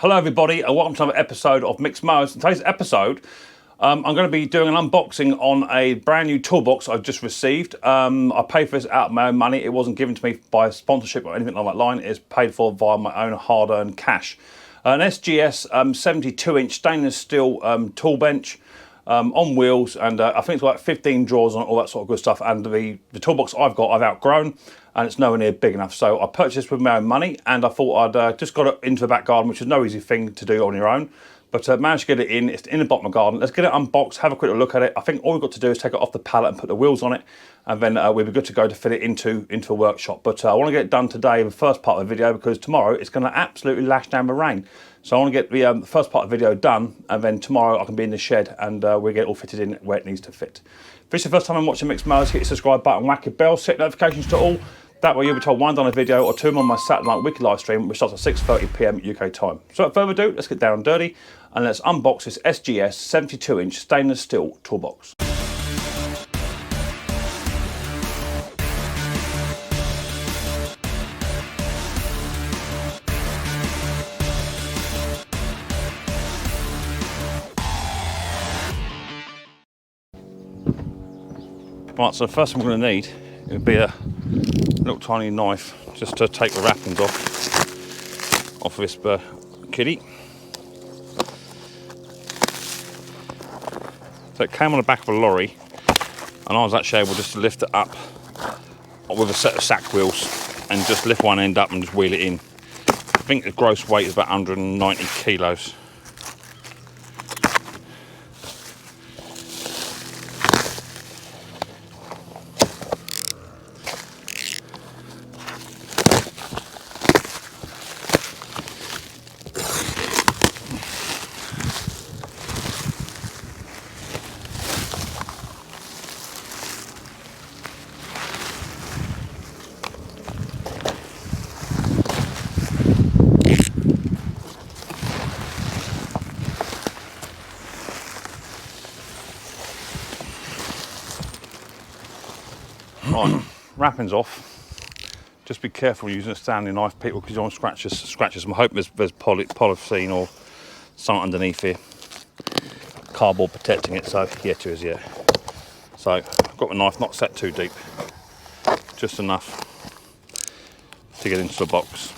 Hello everybody and welcome to another episode of Mixed Mowers. In today's episode I'm going to be doing an unboxing on a brand new toolbox I've just received. I paid for this out of my own money. It wasn't given to me by sponsorship or anything like that line. It's paid for via my own hard-earned cash. An SGS 72-inch stainless steel tool bench on wheels, and I think it's like 15 drawers on it, all that sort of good stuff. And the toolbox I've got, I've outgrown, and it's nowhere near big enough. So I purchased this with my own money, and I thought I'd just got it into the back garden, which is no easy thing to do on your own. But managed to get it in. It's in the bottom of the garden. Let's get it unboxed, have a quick look at it. I think all we've got to do is take it off the pallet and put the wheels on it, and then we'll be good to go to fit it into a workshop. But I want to get it done today, the first part of the video, because tomorrow it's going to absolutely lash down the rain. So I want to get the first part of the video done, and then tomorrow I can be in the shed and we'll get it all fitted in where it needs to fit. If this is the first time I'm watching Mixed Mowers, hit the subscribe button, whack your bell, set notifications to all. That way you'll be told when I've done a video, or two on my Saturday night weekly live stream, which starts at 6:30 PM UK time. So without further ado, let's get down and dirty and let's unbox this SGS 72-inch stainless steel toolbox. Right, so the first thing we're going to need would be a little tiny knife just to take the wrappings off of this kitty. So it came on the back of a lorry, and I was actually able just to lift it up with a set of sack wheels and just lift one end up and just wheel it in. I think the gross weight is about 190 kilos. Right, wrapping's off. Just be careful using a Stanley knife, people, because you don't want to scratch them. I hope there's polythene or something underneath here. Cardboard protecting it, so yeah, it is, yeah. So I've got the knife not set too deep, just enough to get into the box.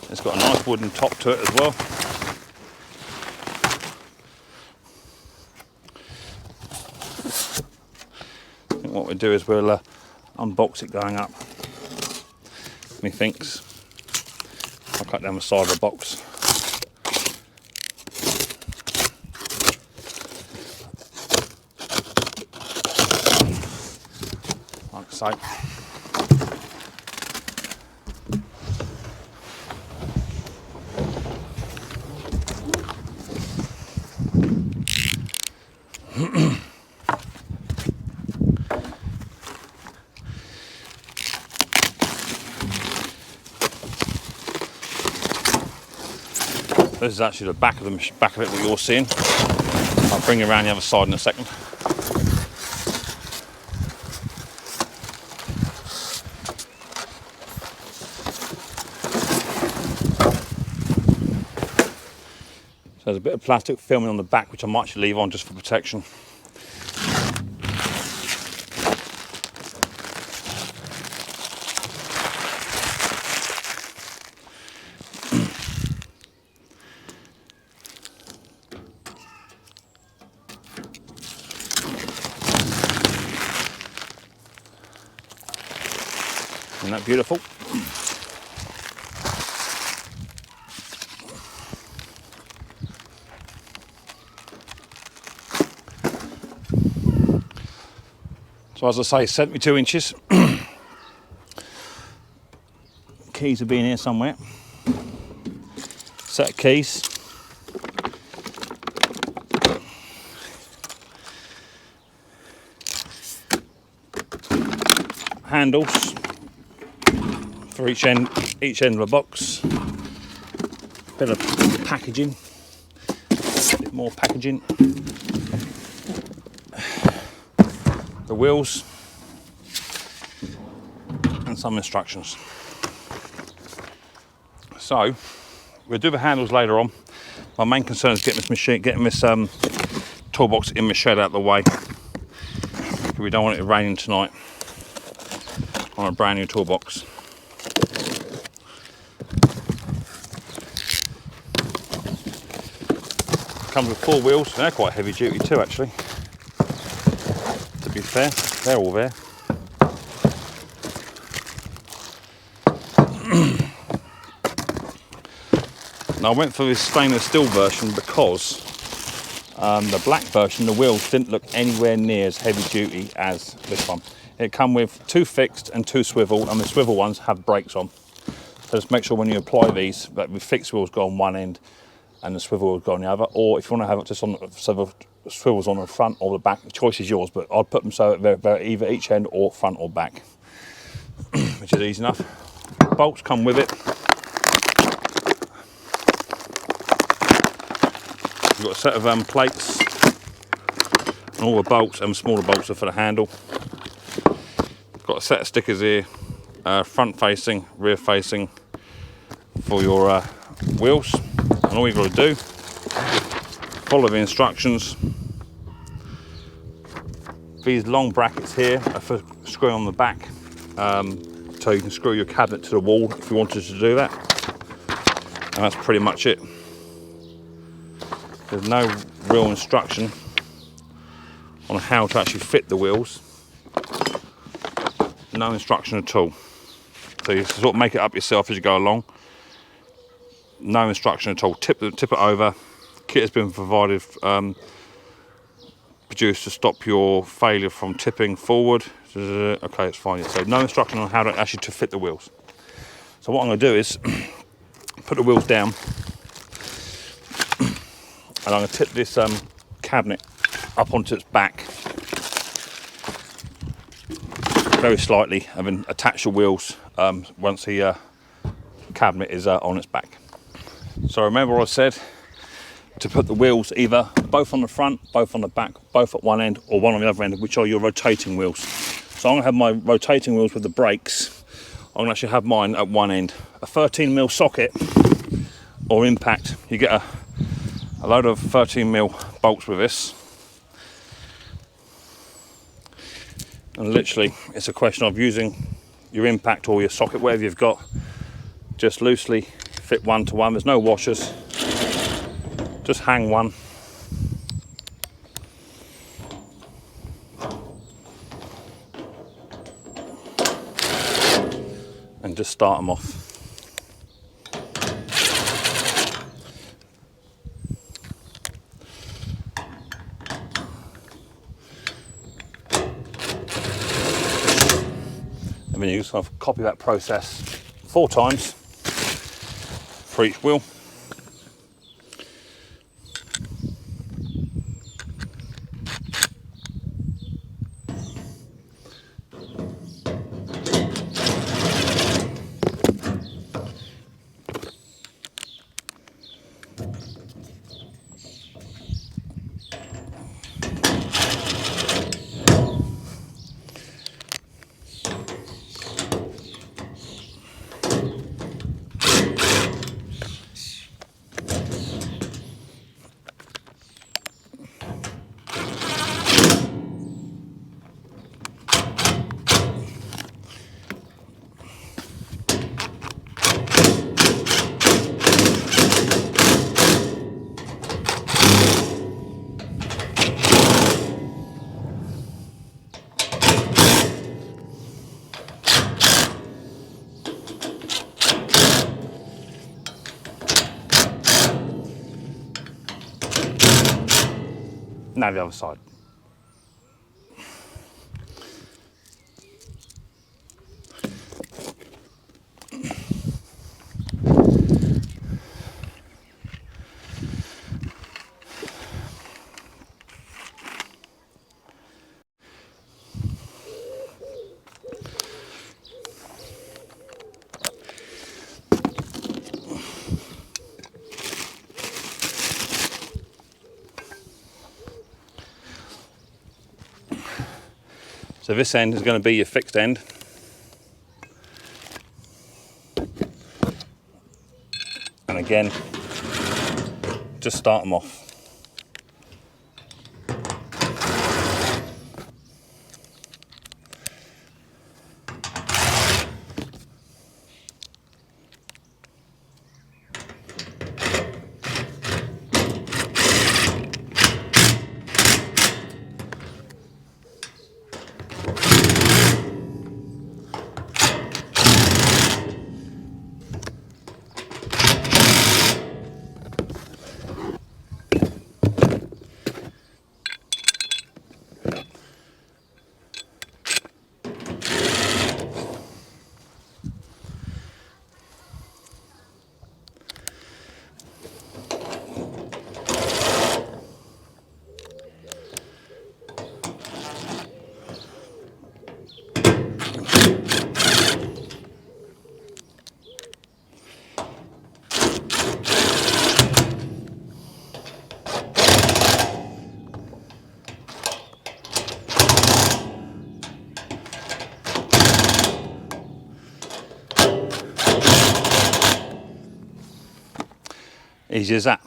It's got a nice wooden top to it as well. I think what we'll do is we'll unbox it going up. Methinks I'll cut down the side of the box. Like so. This is actually the back of it that you're seeing. I'll bring it around the other side in a second. So there's a bit of plastic filming on the back, which I might actually leave on just for protection. Isn't that beautiful? So as I say, 72 inches. Keys will be in here somewhere. Set of keys. handles for each end of the box. Bit of packaging, a bit more packaging. The wheels and some instructions. So we'll do the handles later on. My main concern is getting this toolbox in the shed out of the way. We don't want it raining tonight on a brand new toolbox. Comes with 4 wheels. They're quite heavy duty too, actually. To be fair, they're all there. Now I went for this stainless steel version because the black version, the wheels didn't look anywhere near as heavy duty as this one. It come with 2 fixed and 2 swivel, and the swivel ones have brakes on. So just make sure when you apply these that the fixed wheels go on one end and the swivel will go on the other. Or if you want to have it just on so the swivels on the front or the back, the choice is yours. But I'd put them so they're either each end or front or back, which is easy enough. Bolts come with it. You've got a set of plates, and all the bolts and smaller bolts are for the handle. Got a set of stickers here, front facing, rear facing for your wheels. And all you've got to do, follow the instructions. These long brackets here are for screwing on the back, so you can screw your cabinet to the wall if you wanted to do that. And that's pretty much it. There's no real instruction on how to actually fit the wheels. No instruction at all. So you sort of make it up yourself as you go along. No instruction at all. Tip it over. Kit has been provided, produced to stop your failure from tipping forward. Okay, it's fine. So no instruction on how to actually to fit the wheels. So what I'm going to do is put the wheels down. And I'm going to tip this cabinet up onto its back very slightly, and then attach the wheels once the cabinet is on its back. So remember what I said, to put the wheels either both on the front, both on the back, both at one end or one on the other end, which are your rotating wheels. So I'm going to have my rotating wheels with the brakes. I'm going to actually have mine at one end. A 13mm socket or impact, you get a load of 13mm bolts with this, and literally it's a question of using your impact or your socket, whatever you've got, just loosely fit one to one. There's no washers, just hang one and just start them off. And then you just kind of copy that process 4 times for each wheel. Now the other side. So this end is going to be your fixed end. And again, just start them off. Easy as that.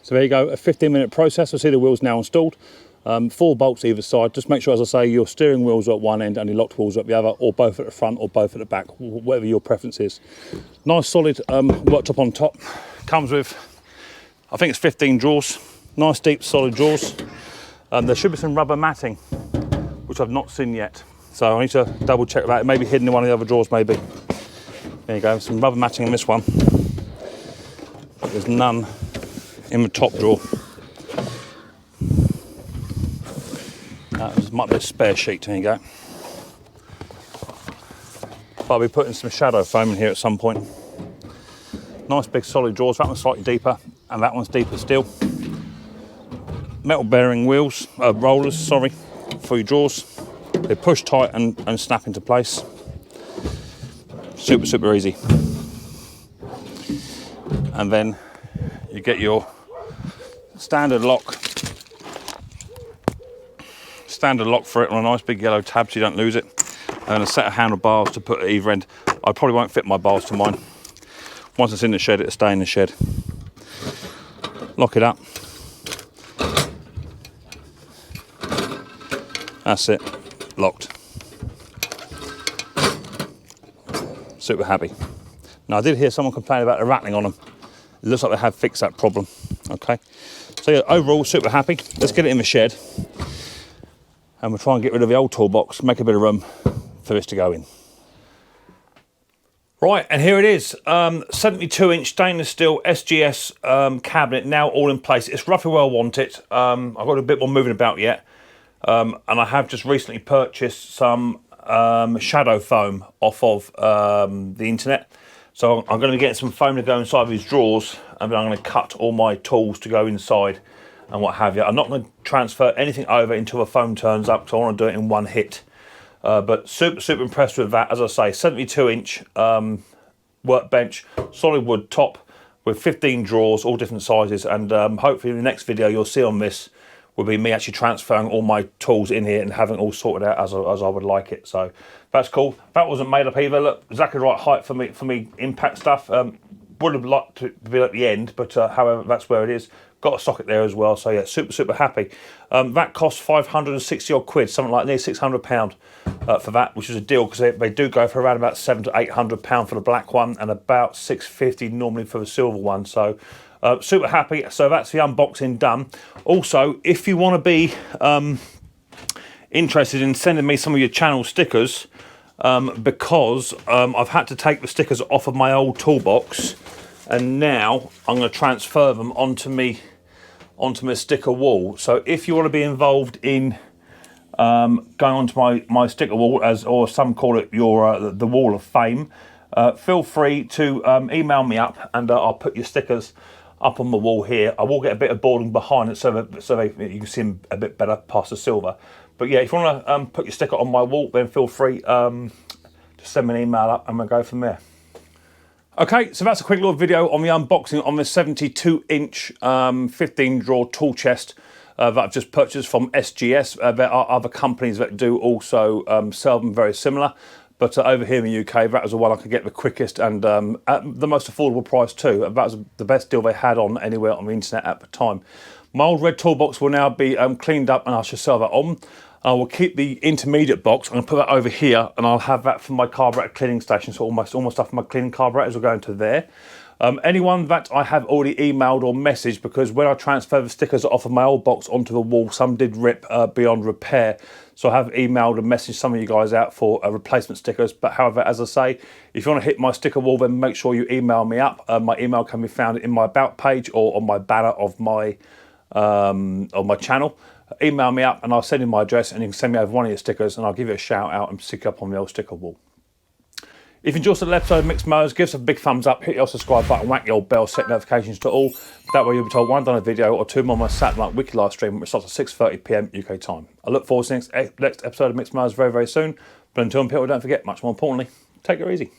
So there you go, a 15-minute process. I see the wheels now installed. 4 bolts either side. Just make sure, as I say, your steering wheels are at one end and your locked wheels are at the other, or both at the front or both at the back, whatever your preference is. Nice solid worktop on top. Comes with, I think it's 15 drawers. Nice deep solid drawers. There should be some rubber matting, which I've not seen yet. So I need to double check that. It may be hidden in one of the other drawers maybe. There you go, some rubber matting in this one. There's none in the top drawer. That might be a spare sheet, there you go. But I'll be putting some shadow foam in here at some point. Nice big solid drawers, that one's slightly deeper and that one's deeper still. Metal bearing wheels, rollers, sorry, for your drawers. They push tight and snap into place. Super, super easy. And then you get your standard lock for it on a nice big yellow tab so you don't lose it, and a set of handlebars to put at either end. I probably won't fit my bars to mine. Once it's in the shed, it'll stay in the shed. Lock it up. That's it, locked. Super happy. Now I did hear someone complain about the rattling on them. It looks like they have fixed that problem. Okay, so yeah, overall super happy. Let's get it in the shed and we'll try and get rid of the old toolbox, make a bit of room for this to go in. Right, and here it is, 72-inch stainless steel SGS cabinet, now all in place. It's roughly where I want it. I've got a bit more moving about yet, and I have just recently purchased some shadow foam off of the internet. So I'm going to be getting some foam to go inside these drawers, and then I'm going to cut all my tools to go inside and what have you. I'm not going to transfer anything over until the foam turns up, because I want to do it in one hit. But super impressed with that. As I say, 72-inch workbench, solid wood top with 15 drawers, all different sizes. And hopefully in the next video you'll see on this will be me actually transferring all my tools in here and having it all sorted out as I would like it. So that's cool. That wasn't made up either. Look, exactly the right height for me impact stuff. Would have liked to be at the end, but however, that's where it is. Got a socket there as well, so yeah, super happy. That cost 560 odd quid, something like nearly £600 for that, which is a deal, because they do go for around about £700 to £800 for the black one and about £650 normally for the silver one. So super happy. So that's the unboxing done. Also, if you want to be interested in sending me some of your channel stickers, because I've had to take the stickers off of my old toolbox, and now I'm going to transfer them onto my sticker wall. So if you want to be involved in going onto my sticker wall, or some call it your the wall of fame, feel free to email me up, and I'll put your stickers up on the wall here. I will get a bit of boarding behind it so you can see them a bit better past the silver. But yeah, if you want to put your sticker on my wall, then feel free to send me an email up and we'll go from there. Okay, so that's a quick little video on the unboxing on this 72-inch 15-drawer tool chest. that I've just purchased from SGS. There are other companies that do also sell them very similar. But over here in the UK, that was the one I could get the quickest and at the most affordable price too. That was the best deal they had on anywhere on the internet at the time. My old red toolbox will now be cleaned up and I shall sell that on. I will keep the intermediate box. I'm going to put that over here and I'll have that for my carburetor cleaning station. So all my stuff for my cleaning carburetors will go into there. Anyone that I have already emailed or messaged, because when I transfer the stickers off of my old box onto the wall, some did rip beyond repair. So I have emailed and messaged some of you guys out for replacement stickers. But however, as I say, if you want to hit my sticker wall, then make sure you email me up. My email can be found in my about page or on my banner of my on my channel. Email me up and I'll send you my address and you can send me over one of your stickers and I'll give you a shout out and stick up on the old sticker wall. If you enjoyed the episode of Mixed Motors, give us a big thumbs up, hit your subscribe button, whack your bell, set notifications to all. That way you'll be told when I've done a video or two more on my Saturday night weekly live stream, which starts at 6:30 PM UK time. I look forward to the next episode of Mixed Motors very, very soon. But until then, people, don't forget, much more importantly, take it easy.